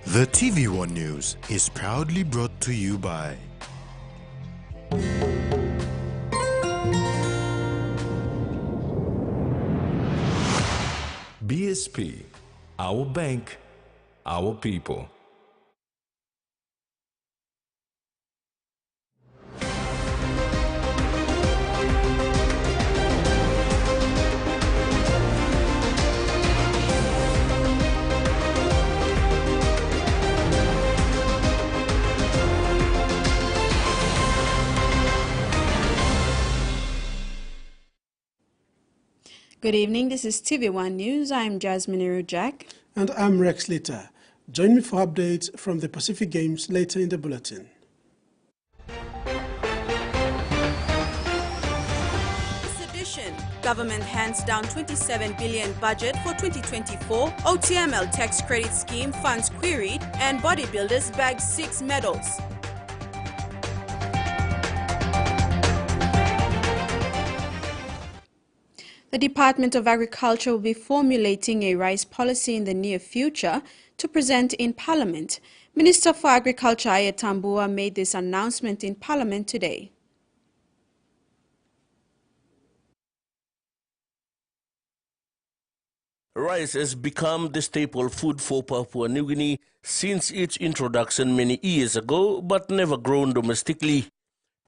The TVWAN News is proudly brought to you by BSP, our bank, our people. Good evening, this is TVWAN News. I'm Jasmine Irujak. And I'm Rex Litter. Join me for updates from the Pacific Games later in the bulletin. This edition, government hands down 27 billion budget for 2024, OTML tax credit scheme funds queried, and bodybuilders bag 6 medals. The Department of Agriculture will be formulating a rice policy in the near future to present in Parliament. Minister for Agriculture Ayet Tambua made this announcement in Parliament today. Rice has become the staple food for Papua New Guinea since its introduction many years ago, but never grown domestically.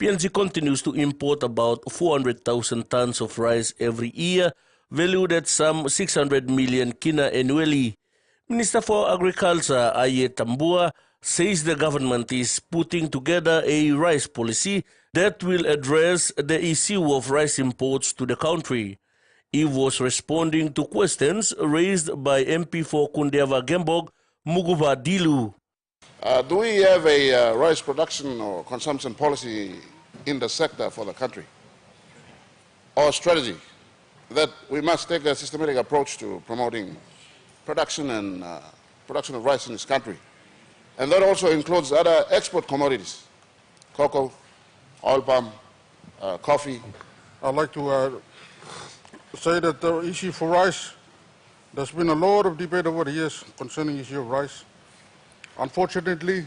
PNG continues to import about 400,000 tons of rice every year, valued at some 600 million kina annually. Minister for Agriculture Ayet Tambua says the government is putting together a rice policy that will address the issue of rice imports to the country. He was responding to questions raised by MP for Kundiava Gembog, Muguba Dilu. Do we have a rice production or consumption policy in the sector for the country, or strategy that we must take a systematic approach to promoting production and production of rice in this country? And that also includes other export commodities, cocoa, oil palm, coffee. I'd like to say that the issue for rice, there's been a lot of debate over the years concerning the issue of rice. Unfortunately,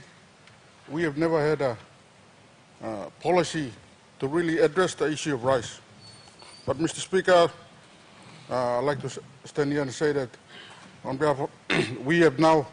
we have never had a policy to really address the issue of rice. But Mr. Speaker, I'd like to stand here and say that on behalf of we have now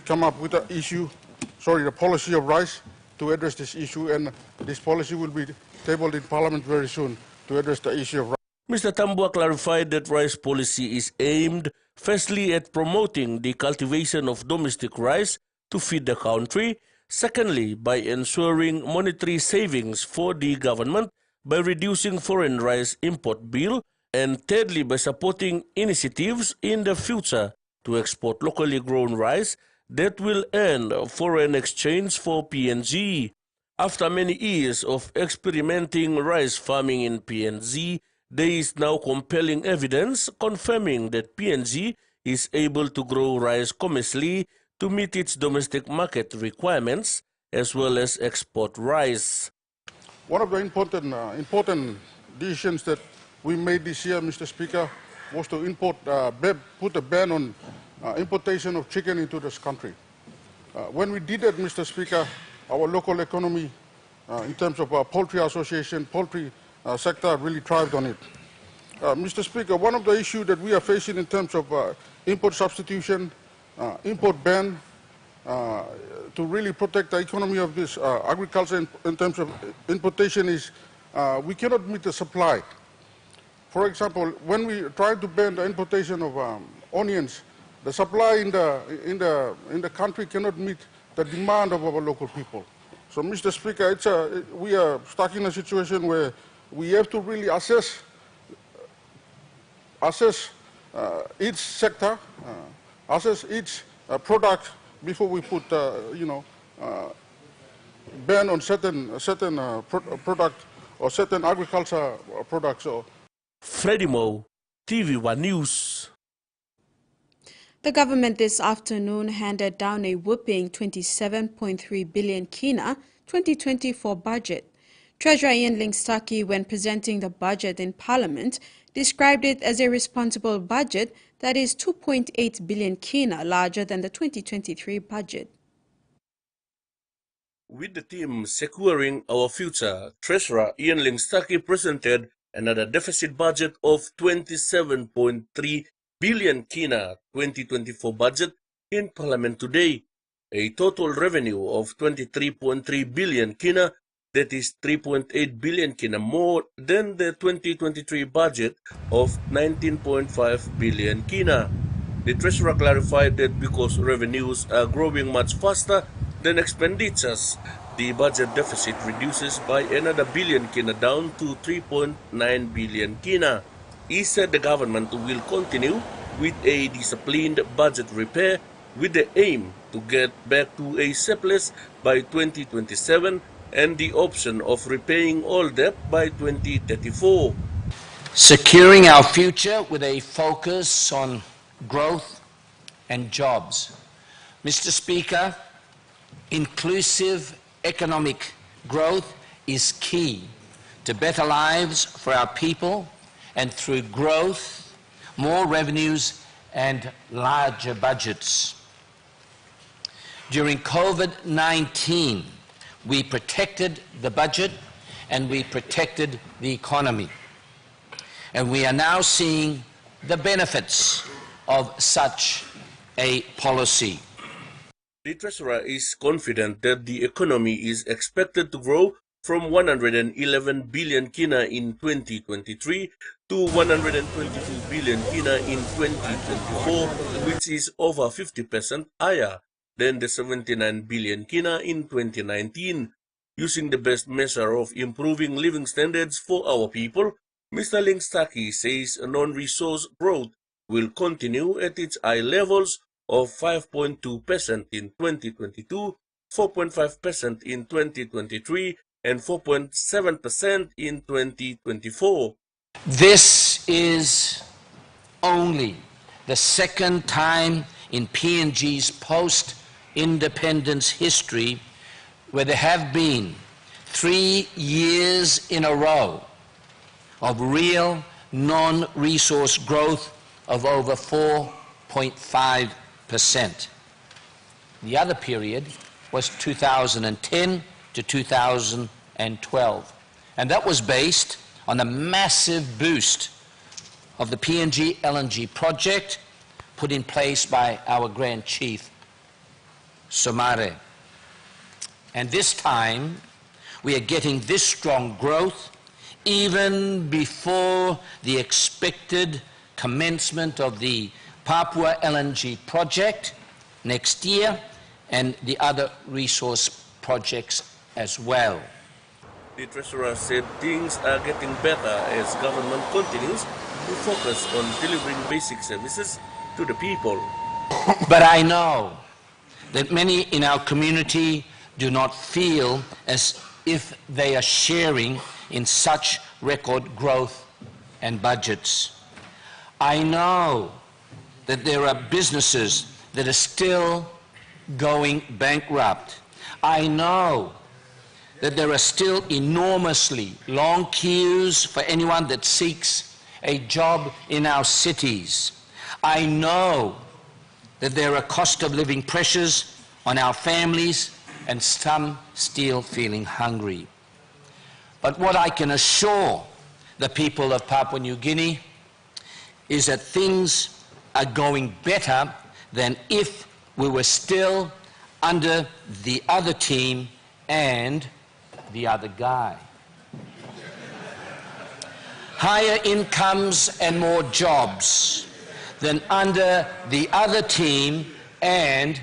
come up with the policy of rice to address this issue, and this policy will be tabled in Parliament very soon to address the issue of rice. Mr. Tambua clarified that rice policy is aimed firstly at promoting the cultivation of domestic rice to feed the country, secondly by ensuring monetary savings for the government by reducing foreign rice import bill, and thirdly by supporting initiatives in the future to export locally grown rice that will earn foreign exchange for PNG. After many years of experimenting rice farming in PNG, there is now compelling evidence confirming that PNG is able to grow rice commercially to meet its domestic market requirements as well as export rice. One of the important decisions that we made this year, Mr. Speaker, was to put a ban on importation of chicken into this country. When we did that, Mr. Speaker, our local economy, in terms of our poultry association, poultry sector really thrived on it. Mr. Speaker, one of the issues that we are facing in terms of import substitution, import ban, to really protect the economy of this agriculture in terms of importation is we cannot meet the supply. For example, when we try to ban the importation of onions, the supply in the country cannot meet the demand of our local people. So, Mr. Speaker, we are stuck in a situation where we have to really assess each sector, assess each product before we put, ban on certain product or certain agriculture products. Freddie Mo, TVWAN News. The government this afternoon handed down a whopping 27.3 billion kina 2024 budget. Treasurer Ian Linkstaki, when presenting the budget in Parliament, described it as a responsible budget that is 2.8 billion kina larger than the 2023 budget. With the theme Securing Our Future, Treasurer Ian Lingstaki presented another deficit budget of 27.3 billion kina 2024 budget in Parliament today, a total revenue of 23.3 billion kina, that is 3.8 billion kina more than the 2023 budget of 19.5 billion kina. The Treasurer clarified that because revenues are growing much faster than expenditures, the budget deficit reduces by another billion kina down to 3.9 billion kina. He said the government will continue with a disciplined budget repair with the aim to get back to a surplus by 2027 and the option of repaying all debt by 2034. Securing our future with a focus on growth and jobs. Mr. Speaker, inclusive economic growth is key to better lives for our people, and through growth, more revenues and larger budgets. During COVID-19, we protected the budget and we protected the economy. And we are now seeing the benefits of such a policy. The Treasurer is confident that the economy is expected to grow from 111 billion kina in 2023 to 122 billion kina in 2024, which is over 50% higher than the 79 billion kina in 2019. Using the best measure of improving living standards for our people, Mr. Lingstaki says non-resource growth will continue at its high levels of 5.2% in 2022, 4.5% in 2023, and 4.7% in 2024. This is only the second time in PNG's post-independence history where there have been 3 years in a row of real non-resource growth of over 4.5%. The other period was 2010 to 2012, and that was based on a massive boost of the PNG LNG project put in place by our Grand Chief, Somare. And this time, we are getting this strong growth even before the expected commencement of the Papua LNG project next year and the other resource projects as well. The Treasurer said things are getting better as government continues to focus on delivering basic services to the people. But I know that many in our community do not feel as if they are sharing in such record growth and budgets. I know that there are businesses that are still going bankrupt. I know that there are still enormously long queues for anyone that seeks a job in our cities. I know that there are cost of living pressures on our families and some still feeling hungry. But what I can assure the people of Papua New Guinea is that things are going better than if we were still under the other team and the other guy. Higher incomes and more jobs than under the other team and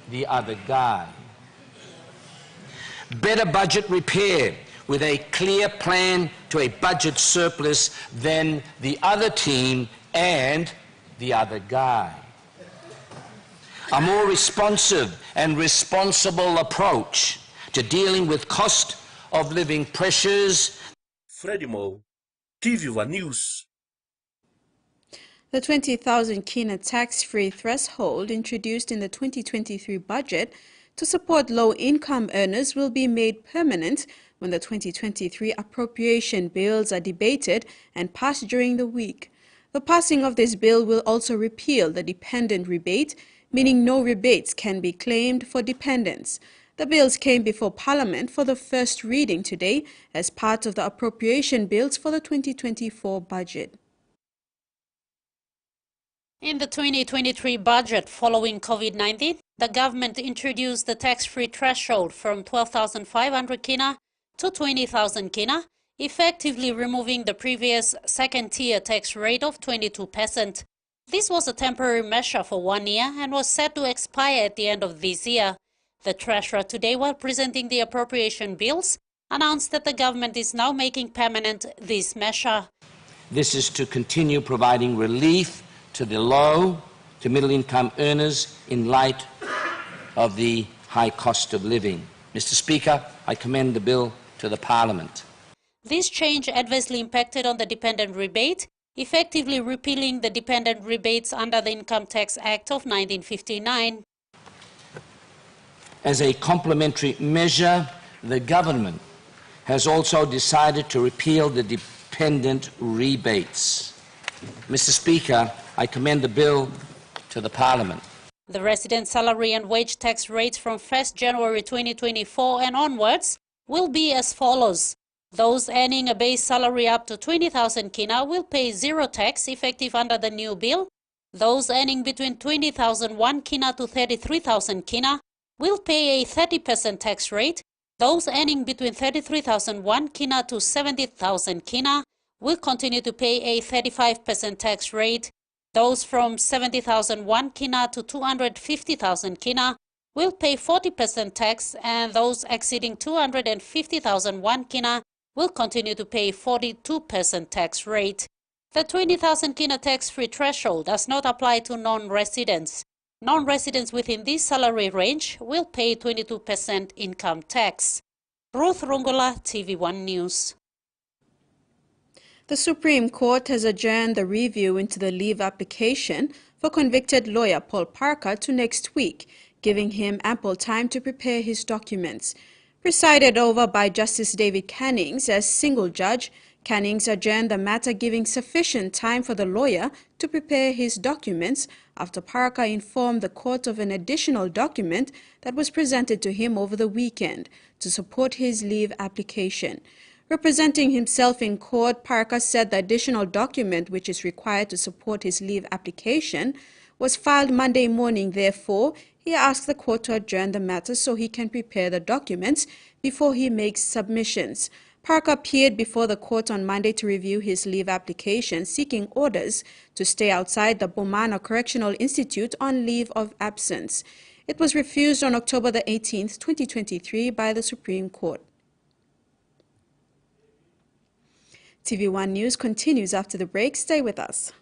the other guy. Better budget repair with a clear plan to a budget surplus than the other team and the other guy. A more responsive and responsible approach to dealing with cost of living pressures. Freddie Mo, TVWAN News. The 20,000 kina tax-free threshold introduced in the 2023 budget to support low-income earners will be made permanent when the 2023 appropriation bills are debated and passed during the week. The passing of this bill will also repeal the dependent rebate, meaning no rebates can be claimed for dependents. The bills came before Parliament for the first reading today as part of the appropriation bills for the 2024 budget. In the 2023 budget following COVID-19, the government introduced the tax-free threshold from 12,500 kina to 20,000 kina, effectively removing the previous second-tier tax rate of 22%. This was a temporary measure for 1 year and was set to expire at the end of this year. The Treasurer today, while presenting the appropriation bills, announced that the government is now making permanent this measure. This is to continue providing relief to the low to middle income earners in light of the high cost of living. Mr. Speaker, I commend the bill to the Parliament. This change adversely impacted on the dependent rebate, effectively repealing the dependent rebates under the Income Tax Act of 1959. As a complementary measure, the government has also decided to repeal the dependent rebates. Mr. Speaker, I commend the bill to the Parliament. The resident salary and wage tax rates from 1st January 2024 and onwards will be as follows. Those earning a base salary up to 20,000 kina will pay zero tax effective under the new bill. Those earning between 20,001 kina to 33,000 kina will pay a 30% tax rate. Those earning between 33,001 kina to 70,000 kina will continue to pay a 35% tax rate. Those from 70,001 kina to 250,000 kina will pay 40% tax, and those exceeding 250,001 kina will continue to pay 42% tax rate. The 20,000 kina tax-free threshold does not apply to non-residents. Non-residents within this salary range will pay 22% income tax. Ruth Rungola, TV1 News. The Supreme Court has adjourned the review into the leave application for convicted lawyer Paul Parker to next week, giving him ample time to prepare his documents. Presided over by Justice David Cannings as single judge, Cannings adjourned the matter, giving sufficient time for the lawyer to prepare his documents after Parker informed the court of an additional document that was presented to him over the weekend to support his leave application. Representing himself in court, Parker said the additional document, which is required to support his leave application, was filed Monday morning. Therefore, he asked the court to adjourn the matter so he can prepare the documents before he makes submissions. Parker appeared before the court on Monday to review his leave application, seeking orders to stay outside the Bomana Correctional Institute on leave of absence. It was refused on October the 18th, 2023 by the Supreme Court. TV1 News continues after the break. Stay with us.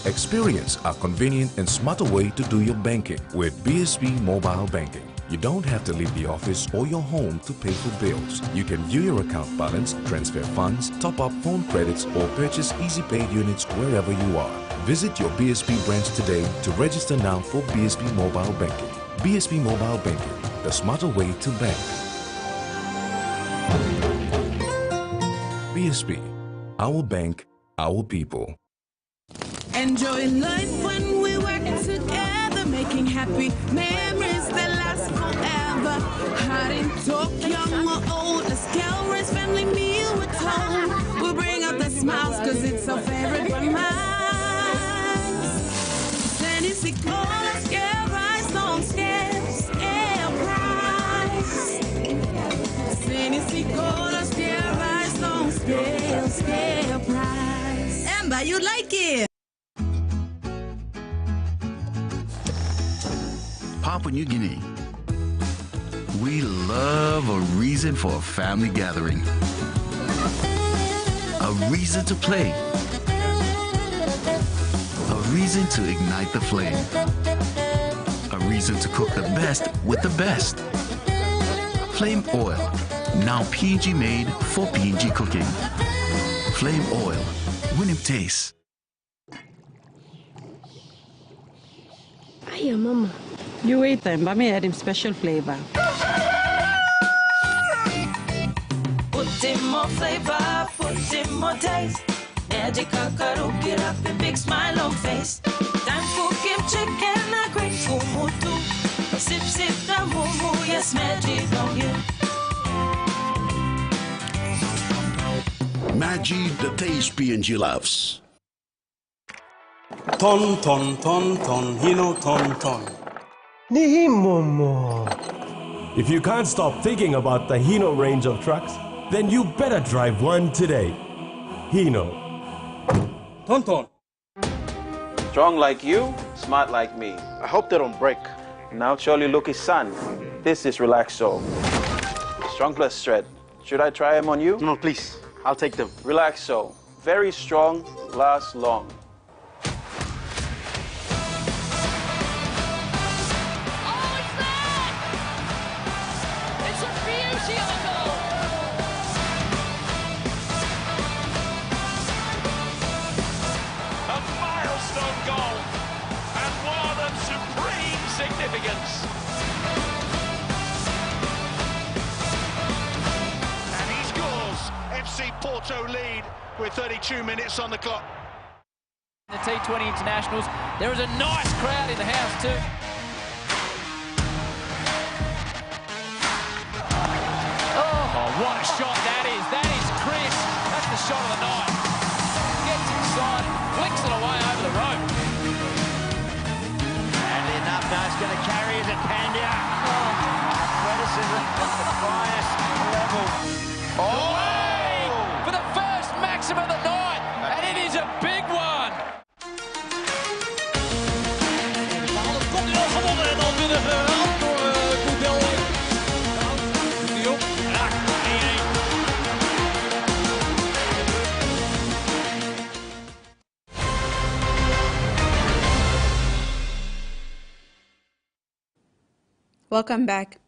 Experience a convenient and smarter way to do your banking with BSB Mobile Banking. You don't have to leave the office or your home to pay for bills. You can view your account balance, transfer funds, top up phone credits, or purchase easy paid units wherever you are. Visit your BSB branch today to register now for BSB Mobile Banking. BSB Mobile Banking, the smarter way to bank. BSB, our bank, our people. Enjoy life when we work together, making happy memories that last forever. Hot and talk, young or old, let's calories, family meal at home. We'll bring out the smiles, cause it's our favorite of mine. Tennessee cola, scare rice, don't scare price. Tennessee cola, scare rice, don't scare price. Amber, you like it? Papua New Guinea. We love a reason for a family gathering. A reason to play. A reason to ignite the flame. A reason to cook the best with the best. Flame Oil, now PNG made for PNG cooking. Flame Oil, winning taste. Hiya, Mama. You wait time, but me add him special flavor. Put in more flavor, put in more taste. Eddie Kakaru, get up and big smile on face. Time for Kim chicken, a grateful mutu. Sip, sip, the moo, yes, magic on you. Maggi, the taste PNG loves. Ton, ton, ton, ton, hino, ton, ton. Nihimomo. If you can't stop thinking about the Hino range of trucks, then you better drive one today. Hino. Ton, ton. Strong like you, smart like me. I hope they don't break. Now surely look his son. This is Relaxo. Strong plus shred. Should I try them on you? No, please. I'll take them. Relaxo. Very strong, lasts long. Porto lead with 32 minutes on the clock. The T20 internationals, there is a nice crowd in the house too. Oh, what a shot that is. That is crisp. That's the shot of the night. Gets inside, flicks it away over the rope. And enough now, it's going to carry it at Pandya. Oh, athleticism at the highest level. Oh! For the first maximum of the night, and it is a big one. Welcome back.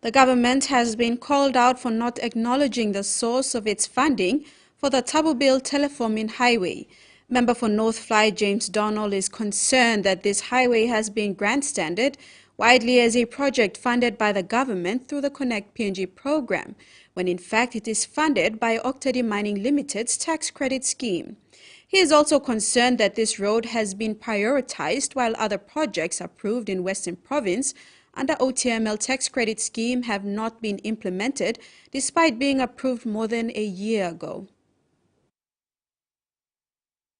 The government has been called out for not acknowledging the source of its funding for the Tabubil Telefomin Highway. Member for North Fly James Donald is concerned that this highway has been grandstanded widely as a project funded by the government through the Connect PNG program, when in fact it is funded by Octady Mining Limited's tax credit scheme. He is also concerned that this road has been prioritized while other projects approved in Western Province under OTML tax credit scheme have not been implemented despite being approved more than a year ago.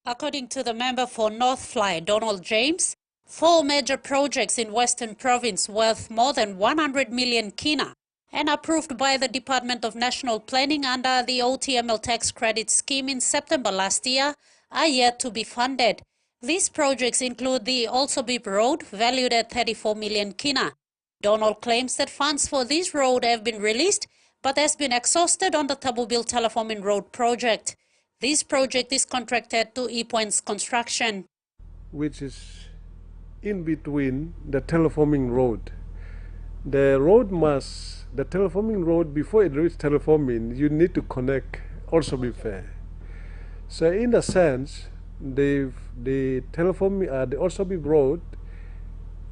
According to the member for North Fly, Donald James, 4 major projects in Western Province worth more than 100 million kina and approved by the Department of National Planning under the OTML tax credit scheme in September last year are yet to be funded. These projects include the Alsobib Road, valued at 34 million kina. Donald claims that funds for this road have been released but has been exhausted on the Tabubil Telefomin Road project. This project is contracted to ePoint's construction, which is in between the teleforming road. The teleforming road, before it reaches teleforming, you need to connect also be fair. So in a sense, the teleforming, the also be road,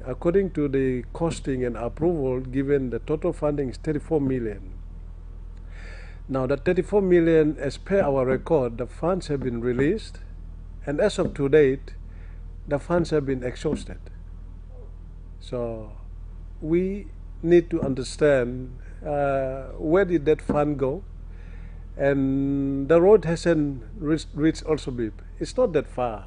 according to the costing and approval given, the total funding is 34 million. Now that 34 million, as per our record, the funds have been released, and as of to date, the funds have been exhausted. So we need to understand where did that fund go, and the road hasn't reached also BIP. It's not that far.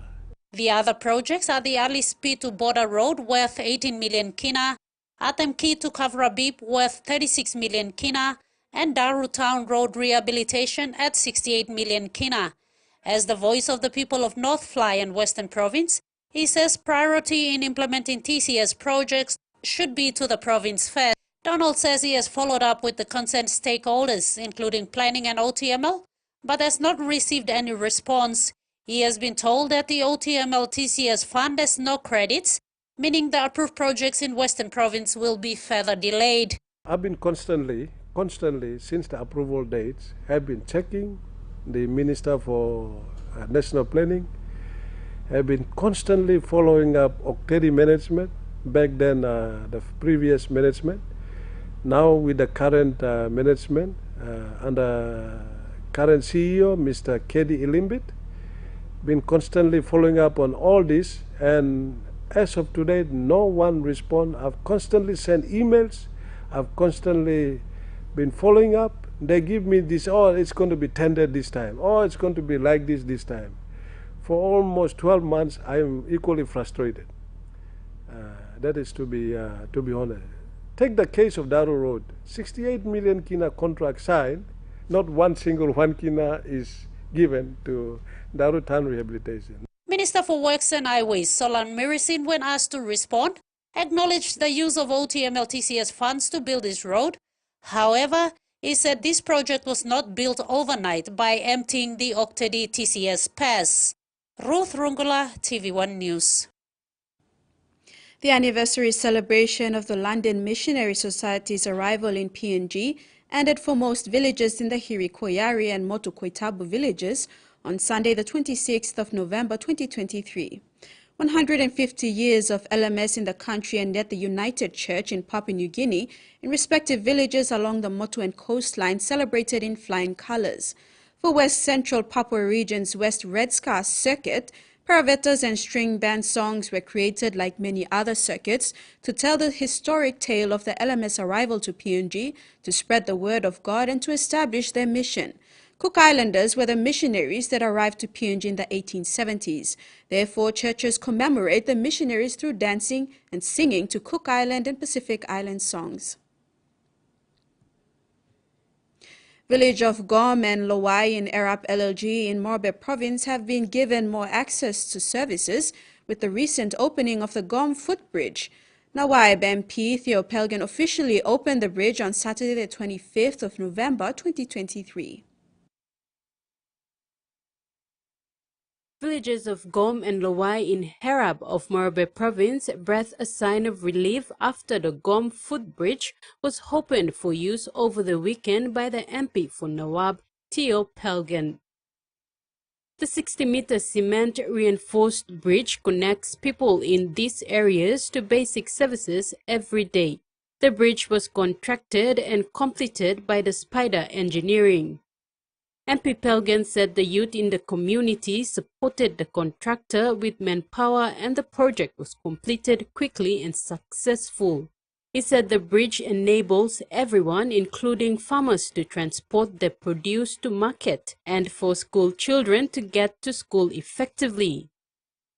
The other projects are the Ali Speed to Border Road worth 18 million kina, Atemki to Kavrabib worth 36 million kina, and Daru Town Road rehabilitation at 68 million kina. As the voice of the people of North Fly and Western Province, he says priority in implementing TCS projects should be to the province first. Donald says he has followed up with the concerned stakeholders, including planning and OTML, but has not received any response. He has been told that the OTML TCS fund has no credits, meaning the approved projects in Western Province will be further delayed. I've been constantly since the approval dates, have been checking the Minister for National Planning, have been constantly following up Octady management, back then the previous management, now with the current management, under current CEO, Mr. Kedi Ilimbit, been constantly following up on all this, and as of today, no one respond. I've constantly sent emails. I've constantly been following up. They give me this, oh, it's going to be tendered this time. Oh, it's going to be like this time. For almost 12 months, I am equally frustrated. That is to be honest. Take the case of Daru Road. 68 million kina contract signed. Not one single one kina is given to Daru Town rehabilitation. Minister for Works and Highways, Solan Mirisin, when asked to respond, acknowledged the use of OTML TCS funds to build this road. However, he said this project was not built overnight by emptying the Octedi TCS pass. Ruth Rungula, TV1 News. The anniversary celebration of the London Missionary Society's arrival in PNG ended for most villagers in the Hirikoyari and Motukoitabu villages on Sunday, the 26th of November 2023. 150 years of LMS in the country and yet the United Church in Papua New Guinea in respective villages along the Motuan coastline celebrated in flying colors. For West Central Papua Region's West Red Scar Circuit, Paravetas and string band songs were created like many other circuits to tell the historic tale of the LMS arrival to PNG, to spread the word of God and to establish their mission. Cook Islanders were the missionaries that arrived to PNG in the 1870s. Therefore, churches commemorate the missionaries through dancing and singing to Cook Island and Pacific Island songs. Village of Gom and Lowai in Erap LLG in Morbe province have been given more access to services with the recent opening of the Gom footbridge. Nawaib MP Theo Pelgan officially opened the bridge on Saturday the 25th of November 2023. Villages of Gom and Lowai in Herab of Morbe province breathed a sign of relief after the Gom footbridge was opened for use over the weekend by the MP for Nawab, Theo Pelgan. The 60-meter cement reinforced bridge connects people in these areas to basic services every day. The bridge was contracted and completed by the Spider Engineering. MP Pelgan said the youth in the community supported the contractor with manpower and the project was completed quickly and successful. He said the bridge enables everyone, including farmers, to transport their produce to market and for school children to get to school effectively.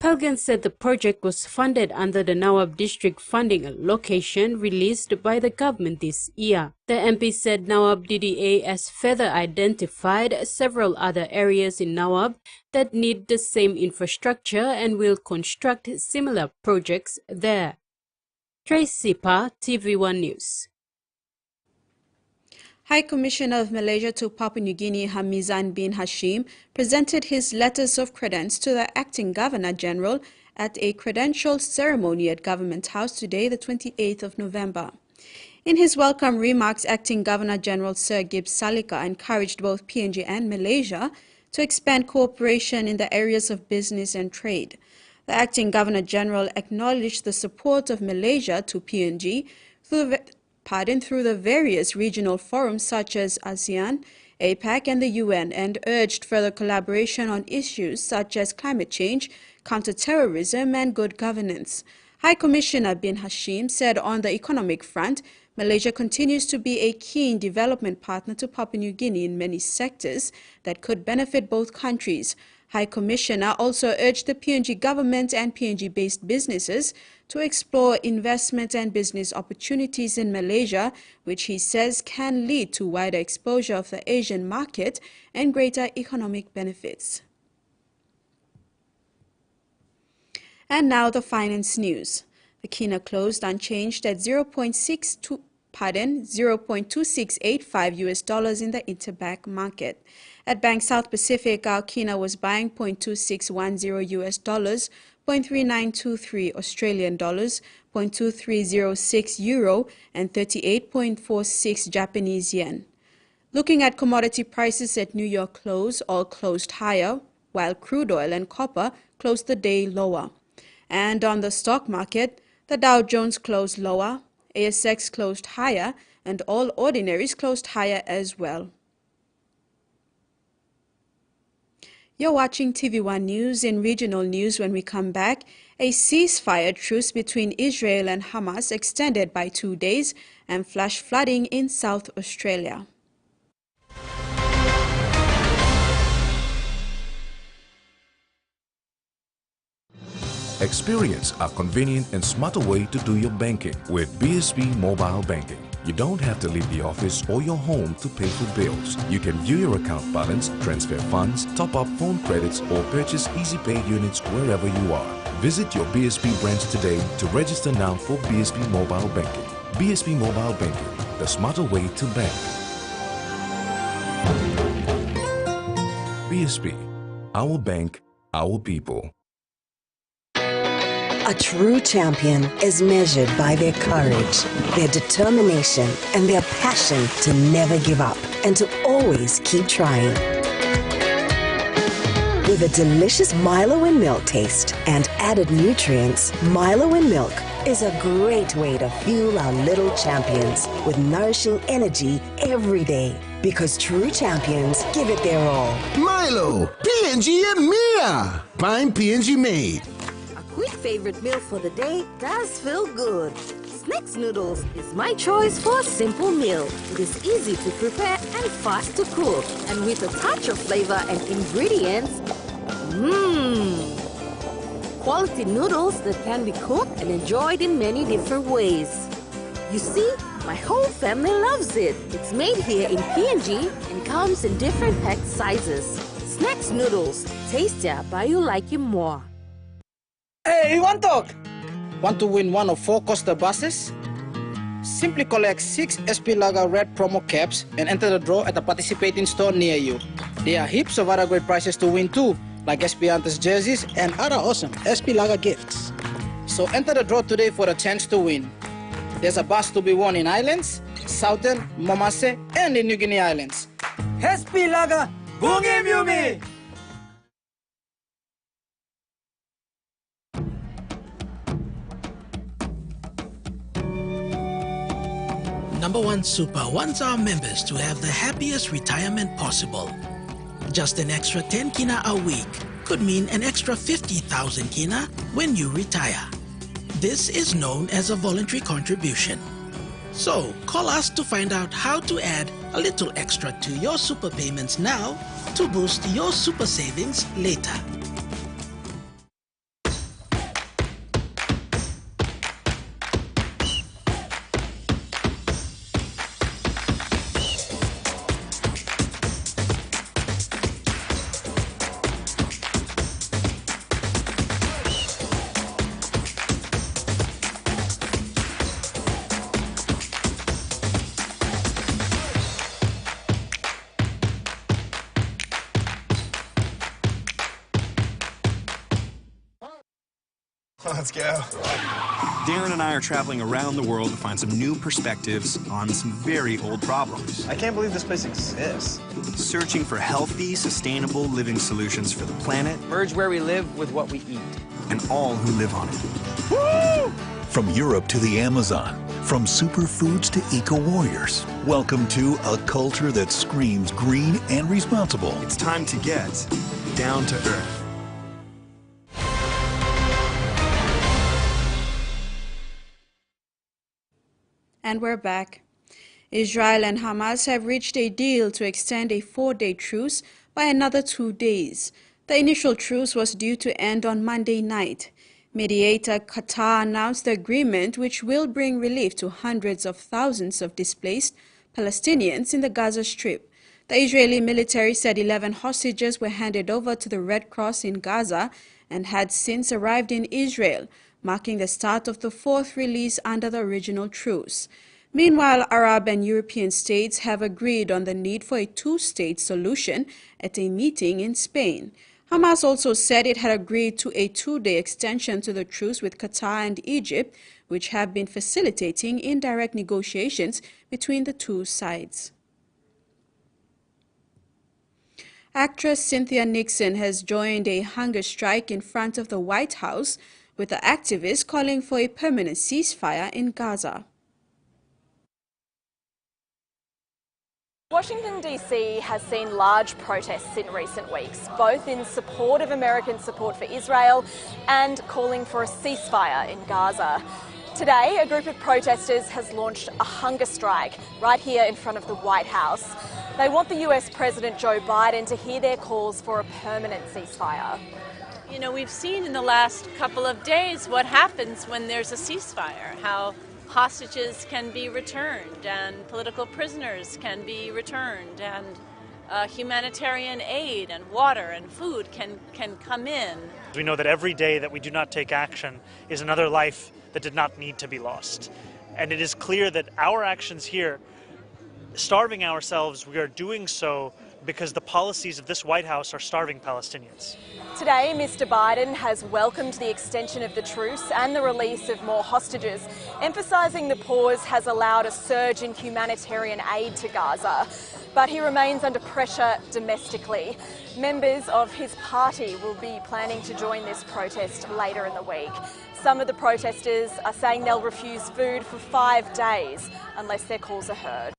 Pelgan said the project was funded under the Nawab District Funding Allocation released by the government this year. The MP said Nawab DDA has further identified several other areas in Nawab that need the same infrastructure and will construct similar projects there. Tracy Pa, TV1 News. High Commissioner of Malaysia to Papua New Guinea Hamizan bin Hashim presented his letters of credence to the Acting Governor-General at a credential ceremony at Government House today, the 28th of November. In his welcome remarks, Acting Governor-General Sir Gibbs Salika encouraged both PNG and Malaysia to expand cooperation in the areas of business and trade. The Acting Governor-General acknowledged the support of Malaysia to PNG through the various regional forums such as ASEAN, APEC and the UN, and urged further collaboration on issues such as climate change, counter-terrorism and good governance. High Commissioner bin Hashim said on the economic front, Malaysia continues to be a key development partner to Papua New Guinea in many sectors that could benefit both countries. High Commissioner also urged the PNG government and PNG-based businesses to explore investment and business opportunities in Malaysia, which he says can lead to wider exposure of the Asian market and greater economic benefits. And now the finance news. The kina closed unchanged at 0.2685 US dollars in the interbank market. At Bank South Pacific, our kina was buying 0.2610 US dollars, 0.3923 Australian dollars, 0.2306 euro, and 38.46 Japanese yen. Looking at commodity prices at New York close, all closed higher, while crude oil and copper closed the day lower. And on the stock market, the Dow Jones closed lower, ASX closed higher, and all ordinaries closed higher as well. You're watching TV1 News. In regional news, when we come back, a ceasefire truce between Israel and Hamas extended by 2 days and flash flooding in South Australia. Experience a convenient and smarter way to do your banking with BSB Mobile Banking. You don't have to leave the office or your home to pay for bills. You can view your account balance, transfer funds, top up phone credits, or purchase Easy Pay units wherever you are. Visit your BSB branch today to register now for BSB Mobile Banking. BSB Mobile Banking, the smarter way to bank. BSB, our bank, our people. A true champion is measured by their courage, their determination, and their passion to never give up and to always keep trying. With a delicious Milo in milk taste and added nutrients, Milo in milk is a great way to fuel our little champions with nourishing energy every day. Because true champions give it their all. Milo, PNG and Mia. Find PNG made. Quick favorite meal for the day does feel good. Snacks noodles is my choice for a simple meal. It is easy to prepare and fast to cook. And with a touch of flavor and ingredients, quality noodles that can be cooked and enjoyed in many different ways. You see, my whole family loves it. It's made here in PNG and comes in different packed sizes. Snacks noodles, tastier but you like it more. Hey, you want to win one of 4 Costa buses? Simply collect 6 SP Lager red promo caps and enter the draw at a participating store near you. There are heaps of other great prizes to win too, like SP Hunters jerseys and other awesome SP Lager gifts. So enter the draw today for a chance to win. There's a bus to be won in Islands, Southern, Momase, and the New Guinea Islands. SP Lager, Bungi Mumi! Number One Super wants our members to have the happiest retirement possible. Just an extra 10 kina a week could mean an extra 50,000 kina when you retire. This is known as a voluntary contribution. So call us to find out how to add a little extra to your super payments now to boost your super savings later. Let's go. Darren and I are traveling around the world to find some new perspectives on some very old problems. I can't believe this place exists. Searching for healthy, sustainable living solutions for the planet. Merge where we live with what we eat. And all who live on it. Woo! From Europe to the Amazon, from superfoods to eco-warriors, welcome to a culture that screams green and responsible. It's time to get down to earth. And we're back. Israel and Hamas have reached a deal to extend a 4-day truce by another 2 days. The initial truce was due to end on Monday night. Mediator Qatar announced the agreement, which will bring relief to hundreds of thousands of displaced Palestinians in the Gaza Strip. The Israeli military said 11 hostages were handed over to the Red Cross in Gaza and had since arrived in Israel, marking the start of the 4th release under the original truce. Meanwhile, Arab and European states have agreed on the need for a 2-state solution at a meeting in Spain. Hamas also said it had agreed to a 2-day extension to the truce with Qatar and Egypt, which have been facilitating indirect negotiations between the two sides. Actress Cynthia Nixon has joined a hunger strike in front of the White House, with the activists calling for a permanent ceasefire in Gaza. Washington DC has seen large protests in recent weeks, both in support of American support for Israel and calling for a ceasefire in Gaza. Today, a group of protesters has launched a hunger strike right here in front of the White House. They want the US President Joe Biden to hear their calls for a permanent ceasefire. You know, we've seen in the last couple of days what happens when there's a ceasefire, how hostages can be returned and political prisoners can be returned and humanitarian aid and water and food can come in. We know that every day that we do not take action is another life that did not need to be lost. And it is clear that our actions here, starving ourselves, we are doing so because the policies of this White House are starving Palestinians. Today, Mr. Biden has welcomed the extension of the truce and the release of more hostages, emphasising the pause has allowed a surge in humanitarian aid to Gaza. But he remains under pressure domestically. Members of his party will be planning to join this protest later in the week. Some of the protesters are saying they'll refuse food for 5 days unless their calls are heard.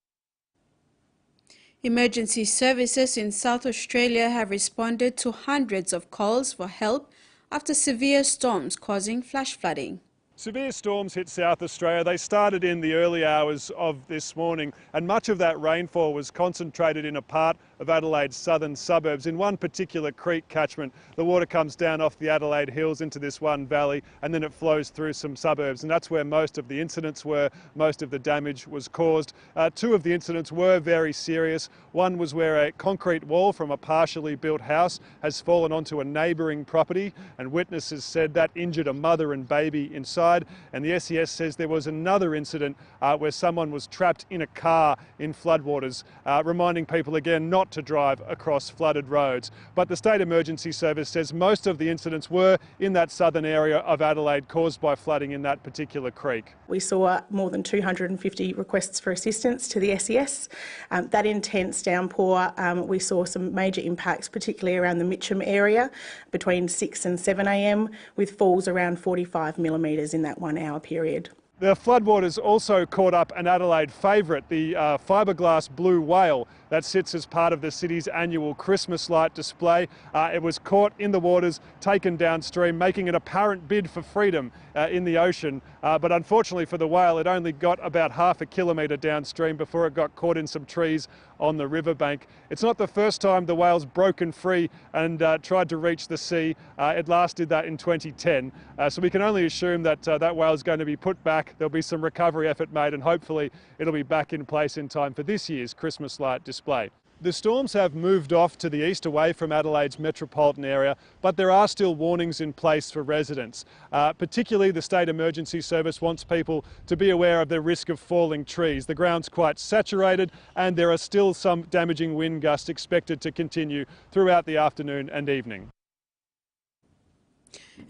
Emergency services in South Australia have responded to hundreds of calls for help after severe storms causing flash flooding. Severe storms hit South Australia. They started in the early hours of this morning, and much of that rainfall was concentrated in a part of Adelaide's southern suburbs. In one particular creek catchment, the water comes down off the Adelaide Hills into this one valley, and then it flows through some suburbs, and that's where most of the incidents were, most of the damage was caused. Two of the incidents were very serious. One was where a concrete wall from a partially built house has fallen onto a neighbouring property, and witnesses said that injured a mother and baby inside. And the SES says there was another incident where someone was trapped in a car in floodwaters, reminding people again not to drive across flooded roads. But the State Emergency Service says most of the incidents were in that southern area of Adelaide caused by flooding in that particular creek. We saw more than 250 requests for assistance to the SES. That intense downpour, we saw some major impacts, particularly around the Mitcham area between 6 and 7 a.m, with falls around 45 millimetres in that 1 hour period. The floodwaters also caught up an Adelaide favourite, the fiberglass blue whale that sits as part of the city's annual Christmas light display. It was caught in the waters, taken downstream, making an apparent bid for freedom in the ocean. But unfortunately for the whale, it only got about half a kilometre downstream before it got caught in some trees on the riverbank. It's not the first time the whale's broken free and tried to reach the sea. It last did that in 2010. So we can only assume that that whale is going to be put back. There'll be some recovery effort made, and hopefully it'll be back in place in time for this year's Christmas light display. The storms have moved off to the east away from Adelaide's metropolitan area, but there are still warnings in place for residents. Particularly the State Emergency Service wants people to be aware of the risk of falling trees. The ground's quite saturated and there are still some damaging wind gusts expected to continue throughout the afternoon and evening.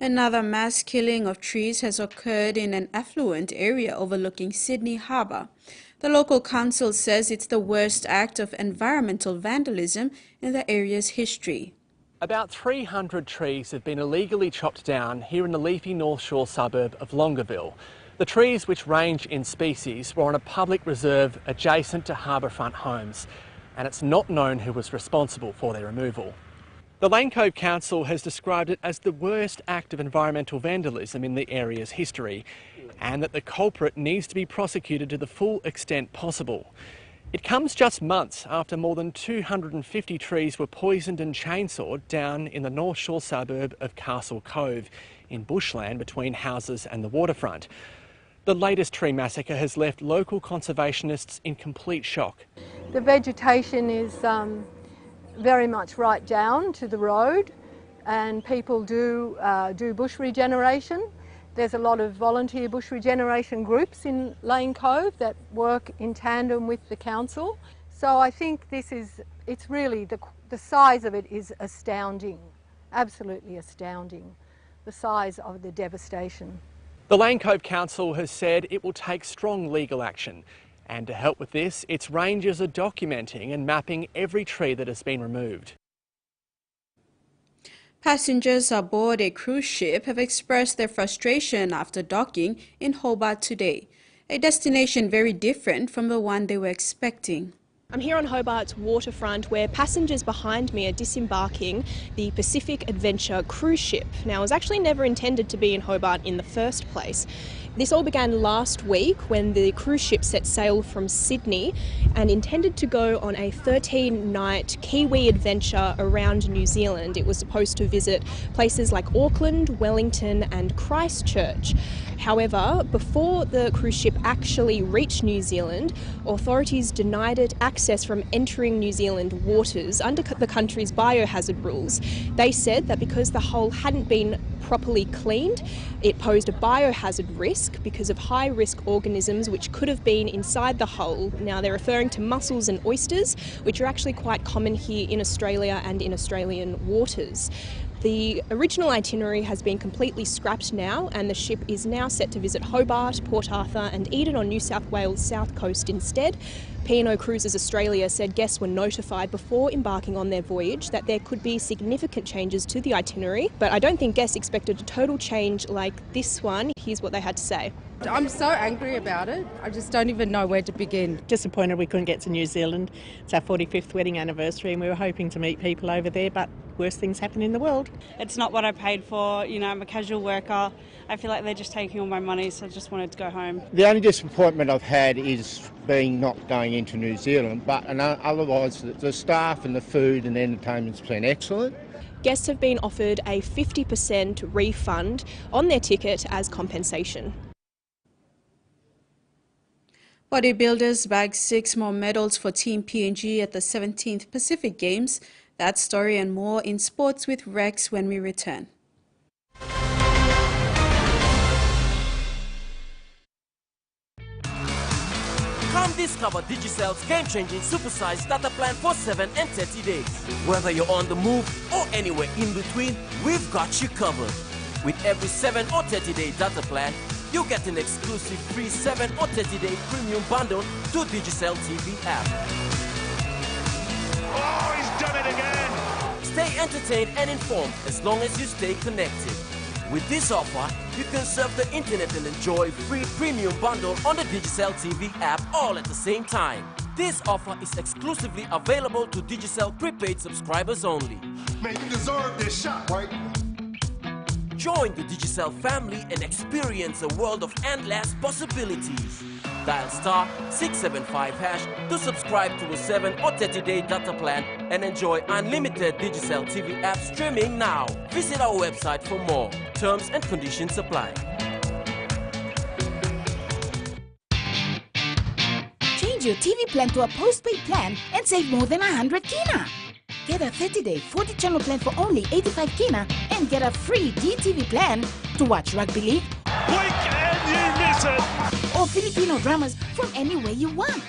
Another mass killing of trees has occurred in an affluent area overlooking Sydney Harbour. The local council says it's the worst act of environmental vandalism in the area's history. About 300 trees have been illegally chopped down here in the leafy North Shore suburb of Longueville. The trees, which range in species, were on a public reserve adjacent to harbourfront homes, and it's not known who was responsible for their removal. The Lane Cove Council has described it as the worst act of environmental vandalism in the area's history, and that the culprit needs to be prosecuted to the full extent possible. It comes just months after more than 250 trees were poisoned and chainsawed down in the North Shore suburb of Castle Cove, in bushland between houses and the waterfront. The latest tree massacre has left local conservationists in complete shock. The vegetation is very much right down to the road, and people do bush regeneration. There's a lot of volunteer bush regeneration groups in Lane Cove that work in tandem with the council. So I think it's really, the size of it is astounding, absolutely astounding, the size of the devastation. The Lane Cove Council has said it will take strong legal action. And to help with this, its rangers are documenting and mapping every tree that has been removed. Passengers aboard a cruise ship have expressed their frustration after docking in Hobart today, a destination very different from the one they were expecting. I'm here on Hobart's waterfront where passengers behind me are disembarking the Pacific Adventure cruise ship. Now, it was actually never intended to be in Hobart in the first place. This all began last week when the cruise ship set sail from Sydney and intended to go on a 13-night Kiwi adventure around New Zealand. It was supposed to visit places like Auckland, Wellington and Christchurch. However, before the cruise ship actually reached New Zealand, authorities denied it access from entering New Zealand waters under the country's biohazard rules. They said that because the hull hadn't been properly cleaned, it posed a biohazard risk because of high-risk organisms which could have been inside the hull. Now, they're referring to mussels and oysters, which are actually quite common here in Australia and in Australian waters. The original itinerary has been completely scrapped now, and the ship is now set to visit Hobart, Port Arthur and Eden on New South Wales' south coast instead. P&O Cruises Australia said guests were notified before embarking on their voyage that there could be significant changes to the itinerary, but I don't think guests expected a total change like this one. Here's what they had to say. I'm so angry about it. I just don't even know where to begin. Disappointed we couldn't get to New Zealand. It's our 45th wedding anniversary and we were hoping to meet people over there, but worse things happen in the world. It's not what I paid for. You know, I'm a casual worker. I feel like they're just taking all my money, so I just wanted to go home. The only disappointment I've had is being not going into New Zealand, but otherwise the staff and the food and entertainment's been excellent. Guests have been offered a 50% refund on their ticket as compensation. Bodybuilders bagged 6 more medals for Team PNG at the 17th Pacific Games. That story and more in Sports with Rex when we return. Come discover Digicel's game-changing supersized data plan for 7 and 30 days. Whether you're on the move or anywhere in between, we've got you covered. With every 7 or 30-day data plan, you get an exclusive free 7 or 30-day premium bundle to Digicel TV app. Oh, he's done it again! Stay entertained and informed as long as you stay connected. With this offer, you can surf the internet and enjoy free premium bundle on the Digicel TV app all at the same time. This offer is exclusively available to Digicel prepaid subscribers only. Man, you deserve this shot, right? Join the Digicel family and experience a world of endless possibilities. Dial *675# to subscribe to a 7 or 30-day data plan and enjoy unlimited Digicel TV app streaming now. Visit our website for more. Terms and conditions apply. Change your TV plan to a postpaid plan and save more than 100 kina. Get a 30-day 40-channel plan for only 85 kina and get a free DTV plan to watch rugby league, or Filipino dramas from anywhere you want.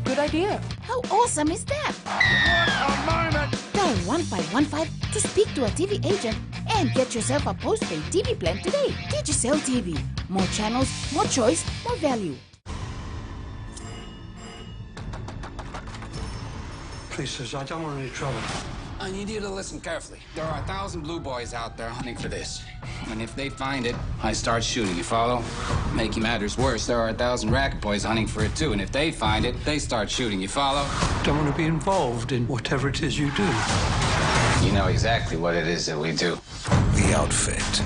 Good idea. How awesome is that? What a moment! Dial 1515 to speak to a TV agent and get yourself a postpaid TV plan today. Digicel TV. More channels, more choice, more value. Please, sirs, I don't want any trouble. I need you to listen carefully. There are 1,000 blue boys out there hunting for this. And if they find it, I start shooting, you follow? Making matters worse, there are 1,000 racket boys hunting for it too. And if they find it, they start shooting, you follow? Don't want to be involved in whatever it is you do. You know exactly what it is that we do. The Outfit.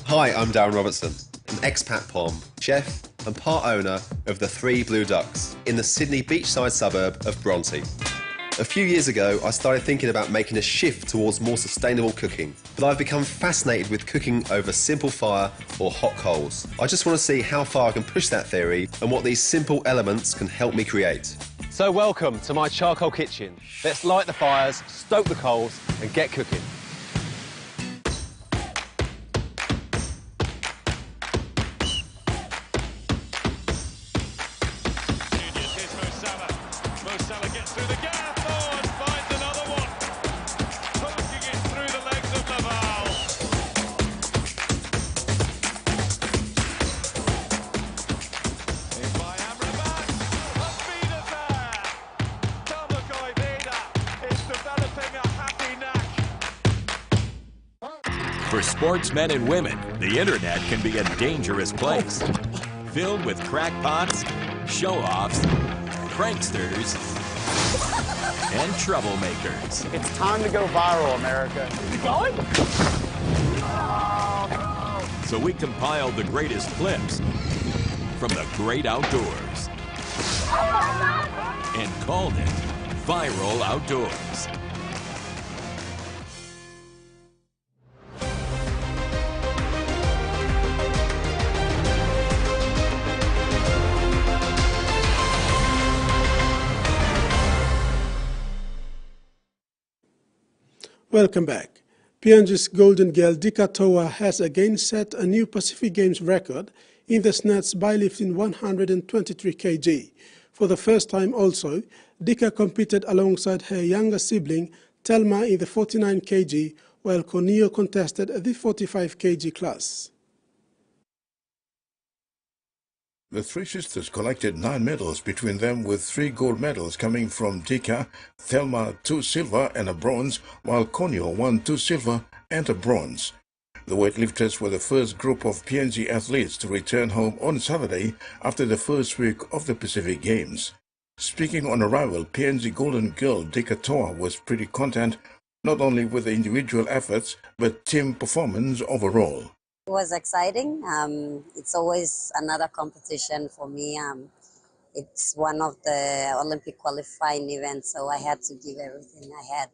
Hi, I'm Darren Robertson, an expat pom, chef and part owner of the Three Blue Ducks in the Sydney beachside suburb of Bronte. A few years ago, I started thinking about making a shift towards more sustainable cooking, but I've become fascinated with cooking over simple fire or hot coals. I just want to see how far I can push that theory and what these simple elements can help me create. So welcome to my charcoal kitchen. Let's light the fires, stoke the coals and get cooking. For sportsmen and women, the internet can be a dangerous place, filled with crackpots, show-offs, pranksters, and troublemakers. It's time to go viral, America. You going? So we compiled the greatest clips from the great outdoors and called it Viral Outdoors. Welcome back. PNG's golden girl Dika Toa has again set a new Pacific Games record in the snatch by lifting 123 kg. For the first time also, Dika competed alongside her younger sibling Telma in the 49 kg, while Konio contested the 45 kg class. The three sisters collected 9 medals between them, with 3 gold medals coming from Dika, Thelma 2 silver and a bronze, while Konio won 2 silver and a bronze. The weightlifters were the first group of PNG athletes to return home on Saturday after the first week of the Pacific Games. Speaking on arrival, PNG golden girl Dika Toa was pretty content, not only with the individual efforts, but team performance overall. It was exciting. It's always another competition for me. It's one of the Olympic qualifying events, so I had to give everything I had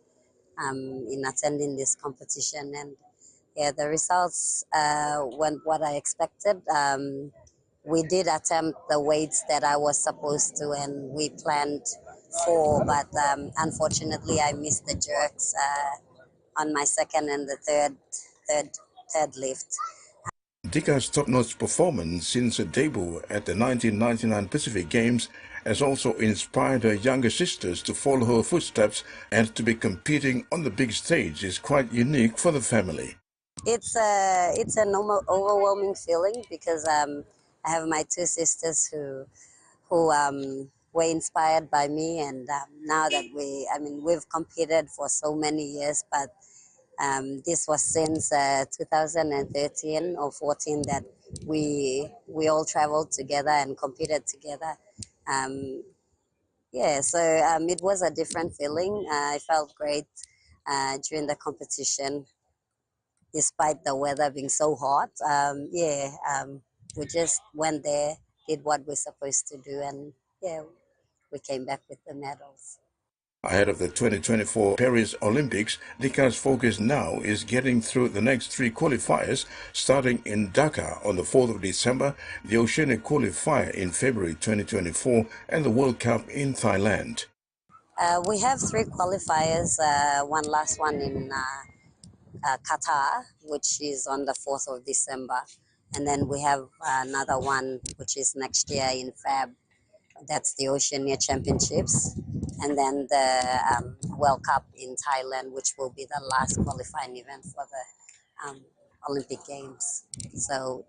in attending this competition. And yeah, the results went what I expected. We did attempt the weights that I was supposed to, and we planned for, but unfortunately I missed the jerks on my second and the third lift. Dika's top-notch performance since her debut at the 1999 Pacific Games has also inspired her younger sisters to follow her footsteps, and to be competing on the big stage is quite unique for the family. It's an overwhelming feeling because I have my 2 sisters who were inspired by me, and now that we've competed for so many years, but this was since 2013 or 14 that we all traveled together and competed together. It was a different feeling. I felt great during the competition, despite the weather being so hot. We just went there, did what we're supposed to do, and we came back with the medals. Ahead of the 2024 Paris Olympics, Dika's focus now is getting through the next 3 qualifiers, starting in Dhaka on the 4th of December, the Oceanic Qualifier in February 2024, and the World Cup in Thailand. We have 3 qualifiers, one last one in Qatar, which is on the 4th of December. And then we have another one, which is next year in Feb. That's the Oceania Championships. And then the World Cup in Thailand, which will be the last qualifying event for the Olympic Games. So,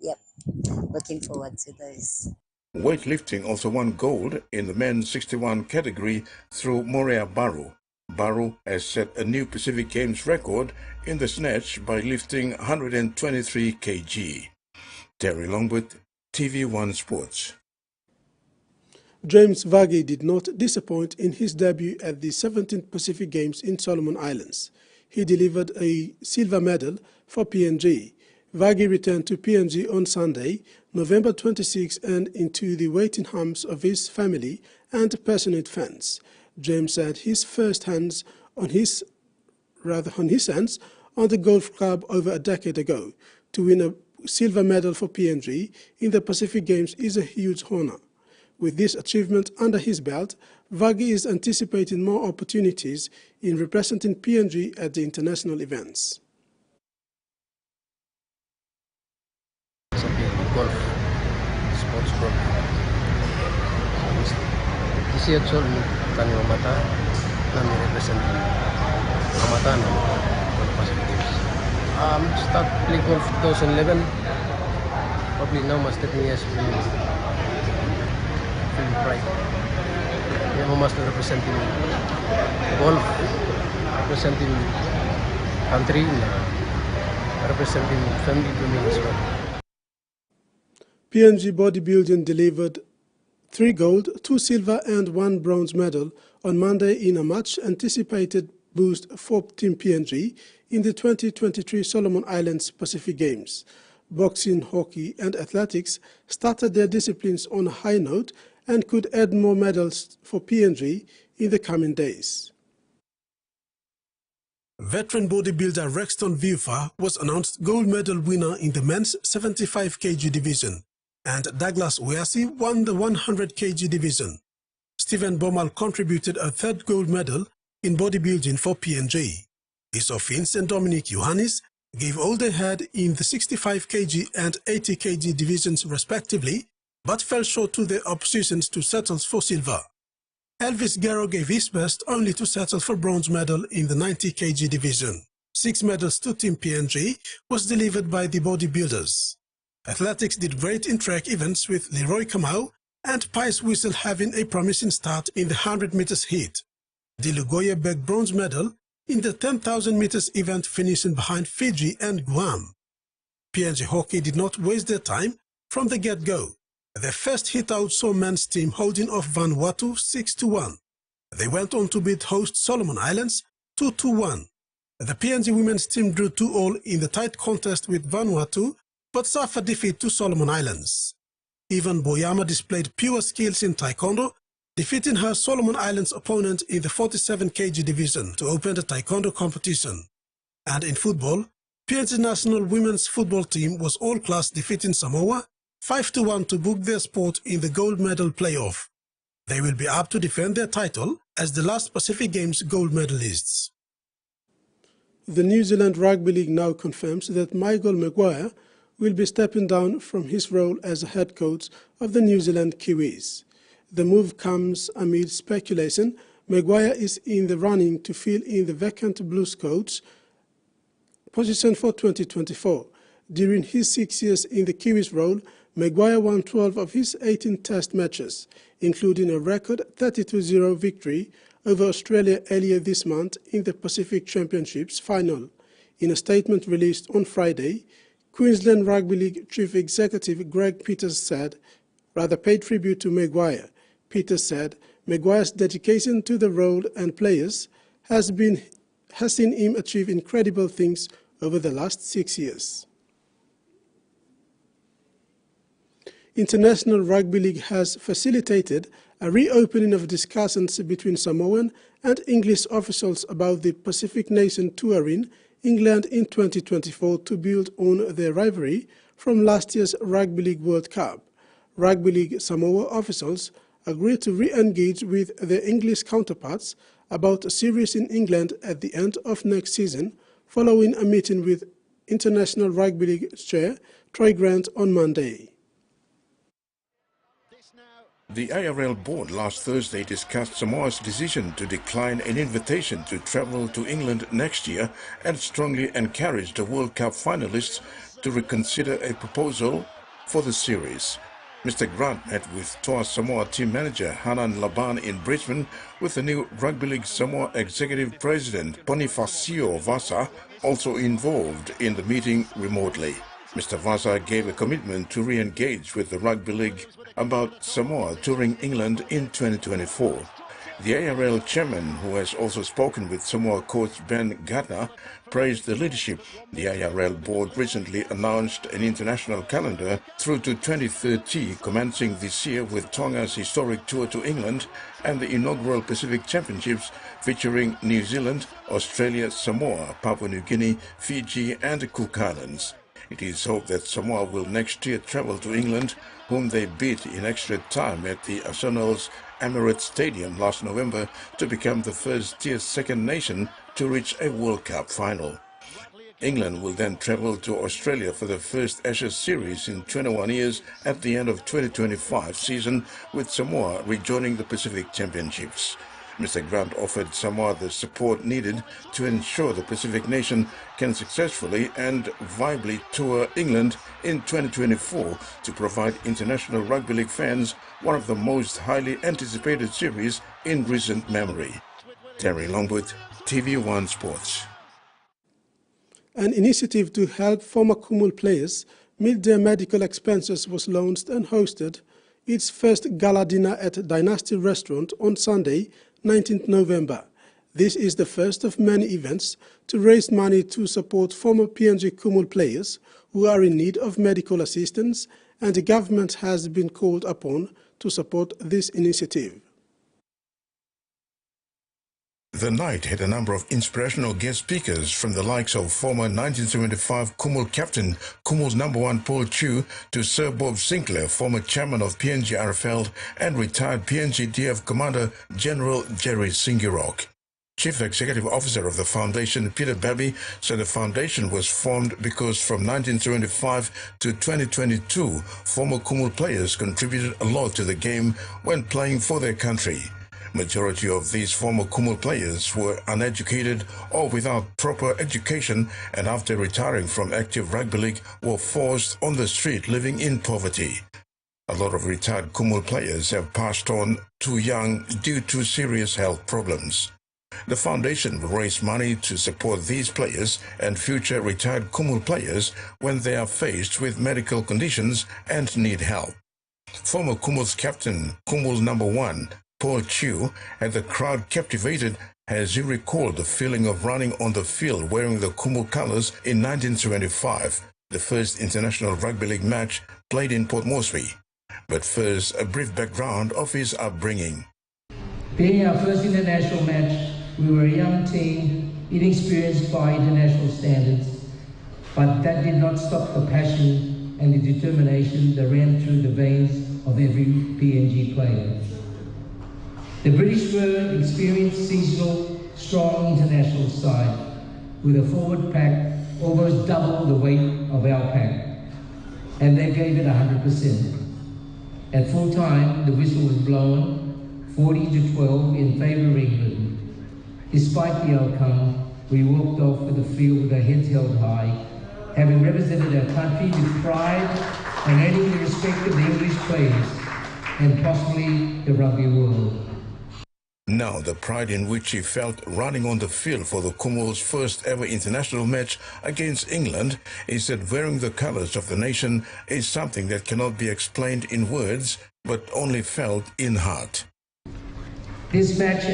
looking forward to those. Weightlifting also won gold in the men's 61 category through Morea Baru. Baru has set a new Pacific Games record in the snatch by lifting 123 kg. Terry Longwood, TV1 Sports. James Vagi did not disappoint in his debut at the 17th Pacific Games in Solomon Islands. He delivered a silver medal for PNG. Vagi returned to PNG on Sunday, November 26, and into the waiting arms of his family and passionate fans. James had his first hands on his hands on the golf club over a decade ago. To win a silver medal for PNG in the Pacific Games is a huge honor. With this achievement under his belt, Vagi is anticipating more opportunities in representing PNG at the international events. Golf sports club. This year, actually, kami Amata, kami represent Amata ng Pacific Games. Start play golf 2011. Probably now, mas 13 years. Pride. We must representing golf, representing country representing family to me as well. PNG bodybuilding delivered 3 gold, 2 silver and 1 bronze medal on Monday in a much-anticipated boost for Team PNG in the 2023 Solomon Islands Pacific Games. Boxing, hockey and athletics started their disciplines on a high note and could add more medals for PNG in the coming days. Veteran bodybuilder Rexton Viufa was announced gold medal winner in the men's 75 kg division, and Douglas Weasi won the 100 kg division. Stephen Bomal contributed a 3rd gold medal in bodybuilding for PNG. Isofins and Dominic Johannes gave all they had in the 65 kg and 80 kg divisions respectively, but fell short to their oppositions to settle for silver. Elvis Guerrero gave his best only to settle for bronze medal in the 90 kg division. 6 medals to Team PNG was delivered by the bodybuilders. Athletics did great in track events with Leroy Kamau and Pies Whistle having a promising start in the 100 meters heat. De Lugoye bagged bronze medal in the 10,000 meters event, finishing behind Fiji and Guam. PNG hockey did not waste their time from the get-go. Their first hit-out saw men's team holding off Vanuatu 6-1. They went on to beat host Solomon Islands 2-1. The PNG women's team drew 2-2 in the tight contest with Vanuatu, but suffered defeat to Solomon Islands. Yvonne Boyama displayed pure skills in taekwondo, defeating her Solomon Islands opponent in the 47 kg division to open the taekwondo competition. And in football, PNG national women's football team was all-class, defeating Samoa 5-1 to book their spot in the gold medal playoff. They will be up to defend their title as the last Pacific Games gold medalists. The New Zealand Rugby League now confirms that Michael Maguire will be stepping down from his role as head coach of the New Zealand Kiwis. The move comes amid speculation Maguire is in the running to fill in the vacant Blues coach position for 2024. During his 6 years in the Kiwis role, Maguire won 12 of his 18 test matches, including a record 32-0 victory over Australia earlier this month in the Pacific Championships final. In a statement released on Friday, Queensland Rugby League Chief Executive Greg Peters paid tribute to Maguire. Peters said Maguire's dedication to the role and players has seen him achieve incredible things over the last 6 years. International Rugby League has facilitated a reopening of discussions between Samoan and English officials about the Pacific nation touring England in 2024 to build on their rivalry from last year's Rugby League World Cup. Rugby League Samoa officials agreed to re-engage with their English counterparts about a series in England at the end of next season, following a meeting with International Rugby League Chair Troy Grant on Monday. The ARL board last Thursday discussed Samoa's decision to decline an invitation to travel to England next year and strongly encouraged the World Cup finalists to reconsider a proposal for the series. Mr. Grant met with Toa Samoa team manager Hanan Laban in Brisbane, with the new Rugby League Samoa executive president Bonifacio Vasa also involved in the meeting remotely. Mr. Vasa gave a commitment to re-engage with the Rugby League about Samoa touring England in 2024. The ARL chairman, who has also spoken with Samoa coach Ben Gardner, praised the leadership. The ARL board recently announced an international calendar through to 2030, commencing this year with Tonga's historic tour to England and the inaugural Pacific Championships featuring New Zealand, Australia, Samoa, Papua New Guinea, Fiji and the Cook Islands. It is hoped that Samoa will next year travel to England, whom they beat in extra time at the Arsenal's Emirates Stadium last November, to become the first-tier second nation to reach a World Cup final. England will then travel to Australia for the first Ashes series in 21 years at the end of 2025 season, with Samoa rejoining the Pacific Championships. Mr. Grant offered Samoa the support needed to ensure the Pacific nation can successfully and viably tour England in 2024 to provide international rugby league fans one of the most highly anticipated series in recent memory. Terry Longwood, TVWAN Sports. An initiative to help former Kumul players meet their medical expenses was launched and hosted its first gala dinner at Dynasty Restaurant on Sunday, 19th November. This is the first of many events to raise money to support former PNG Kumul players who are in need of medical assistance, and the government has been called upon to support this initiative. The night had a number of inspirational guest speakers from the likes of former 1975 Kumul captain, Kumul's #1 Paul Chew, to Sir Bob Sinclair, former chairman of PNG RFL, and retired PNG DF commander General Jerry Singirok. Chief Executive Officer of the foundation, Peter Babby, said the foundation was formed because from 1975 to 2022, former Kumul players contributed a lot to the game when playing for their country. Majority of these former Kumul players were uneducated or without proper education, and after retiring from active rugby league were forced on the street living in poverty. A lot of retired Kumul players have passed on too young due to serious health problems. The foundation will raise money to support these players and future retired Kumul players when they are faced with medical conditions and need help. Former Kumul's captain, Kumul's #1, Paul Chew, had the crowd captivated as he recalled the feeling of running on the field wearing the Kumul colours in 1975, the first international rugby league match played in Port Moresby. But first, a brief background of his upbringing. Being our first international match, we were a young team, inexperienced by international standards, but that did not stop the passion and the determination that ran through the veins of every PNG player. The British were an experienced, seasonal, strong international side with a forward pack almost double the weight of our pack, and they gave it 100%. At full time, the whistle was blown 40-12 in favour of England. Despite the outcome, we walked off with the field with our heads held high, having represented our country with pride and earning the respect of the English players and possibly the rugby world. Now, the pride in which he felt running on the field for the Kumul's first ever international match against England is that wearing the colours of the nation is something that cannot be explained in words, but only felt in heart. This match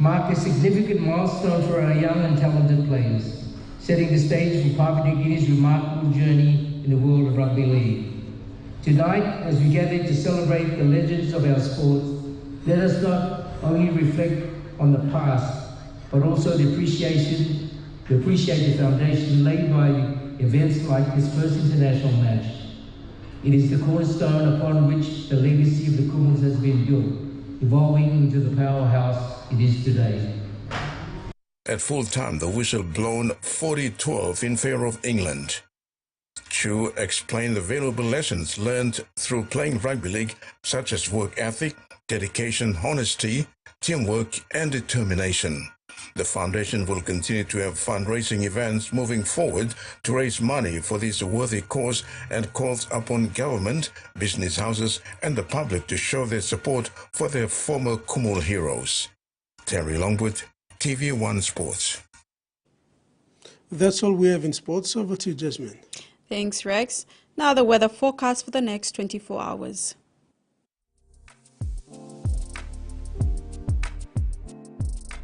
marked a significant milestone for our young and talented players, setting the stage for Papua New Guinea's remarkable journey in the world of rugby league. Tonight, as we gather to celebrate the legends of our sport, let us not only reflect on the past, but also appreciate the foundation laid by events like this first international match. It is the cornerstone upon which the legacy of the Kumuls has been built, evolving into the powerhouse it is today. At full time, the whistle blown 40-12 in favour of England. Chew explained the valuable lessons learned through playing rugby league, such as work ethic, dedication, honesty, teamwork, and determination. The foundation will continue to have fundraising events moving forward to raise money for this worthy cause, and calls upon government, business houses, and the public to show their support for their former Kumul heroes. Terry Longwood, TV1 Sports. That's all we have in sports. Over to you, Jasmine. Thanks, Rex. Now the weather forecast for the next 24 hours.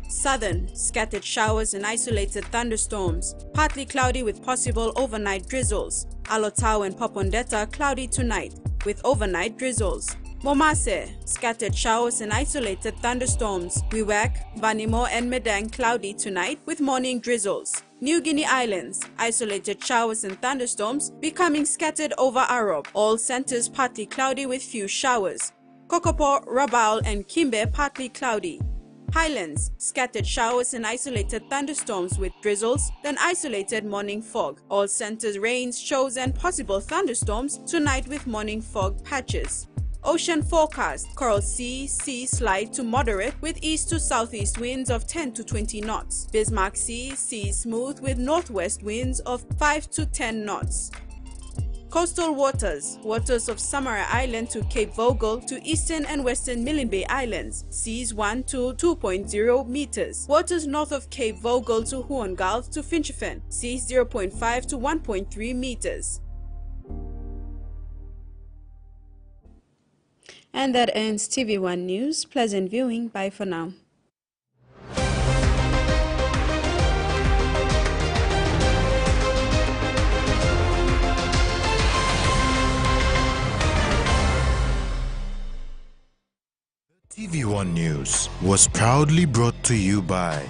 Southern, scattered showers and isolated thunderstorms. Partly cloudy with possible overnight drizzles. Alotau and Popondetta cloudy tonight with overnight drizzles. Momase, scattered showers and isolated thunderstorms. Wewak, Vanimo and Medang cloudy tonight with morning drizzles. New Guinea Islands, isolated showers and thunderstorms becoming scattered over Arab. All centers partly cloudy with few showers. Kokopo, Rabaul and Kimbe partly cloudy. Highlands, scattered showers and isolated thunderstorms with drizzles, then isolated morning fog. All centers rains, shows and possible thunderstorms tonight with morning fog patches. Ocean forecast, Coral Sea, slight to moderate with east to southeast winds of 10 to 20 knots. Bismarck Sea, smooth with northwest winds of 5 to 10 knots. Coastal waters, waters of Samara Island to Cape Vogel to eastern and western Milne Bay Islands, seas 1 to 2.0 meters. Waters north of Cape Vogel to Huon Gulf to Finschhafen, seas 0.5 to 1.3 meters. And that ends TV1 News. Pleasant viewing. Bye for now. TV1 News was proudly brought to you by